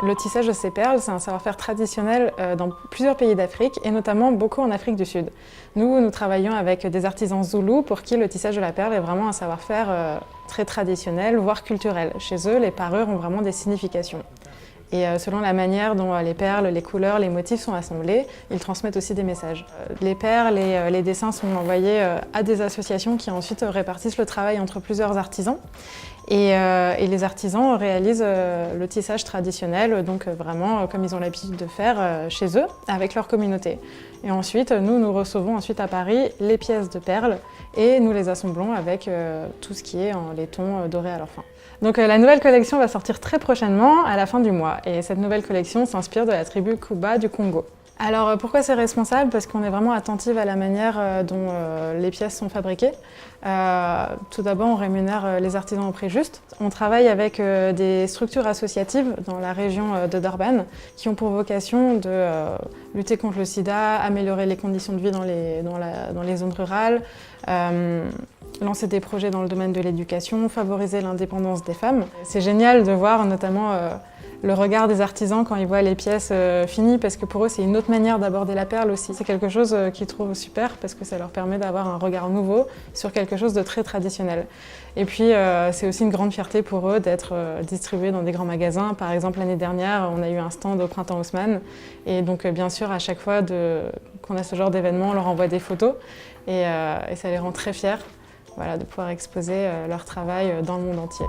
Le tissage de ces perles, c'est un savoir-faire traditionnel dans plusieurs pays d'Afrique et notamment beaucoup en Afrique du Sud. Nous travaillons avec des artisans zoulous pour qui le tissage de la perle est vraiment un savoir-faire très traditionnel, voire culturel. Chez eux, les parures ont vraiment des significations. Et selon la manière dont les perles, les couleurs, les motifs sont assemblés, ils transmettent aussi des messages. Les perles et les dessins sont envoyés à des associations qui ensuite répartissent le travail entre plusieurs artisans. Et les artisans réalisent le tissage traditionnel, donc vraiment comme ils ont l'habitude de faire chez eux, avec leur communauté. Et ensuite, nous recevons ensuite à Paris les pièces de perles et nous les assemblons avec tout ce qui est en laiton doré à leur fin. Donc la nouvelle collection va sortir très prochainement, à la fin du mois. Et cette nouvelle collection s'inspire de la tribu Kuba du Congo. Alors pourquoi c'est responsable? Parce qu'on est vraiment attentive à la manière dont les pièces sont fabriquées. Tout d'abord, on rémunère les artisans au prix juste. On travaille avec des structures associatives dans la région de Durban qui ont pour vocation de lutter contre le sida, améliorer les conditions de vie dans les zones rurales, lancer des projets dans le domaine de l'éducation, favoriser l'indépendance des femmes. C'est génial de voir notamment le regard des artisans quand ils voient les pièces finies, parce que pour eux c'est une autre manière d'aborder la perle aussi. C'est quelque chose qu'ils trouvent super parce que ça leur permet d'avoir un regard nouveau sur quelque chose de très traditionnel. Et puis c'est aussi une grande fierté pour eux d'être distribués dans des grands magasins. Par exemple l'année dernière on a eu un stand au Printemps Haussmann et donc bien sûr à chaque fois qu'on a ce genre d'événement on leur envoie des photos et ça les rend très fiers, voilà, de pouvoir exposer leur travail dans le monde entier.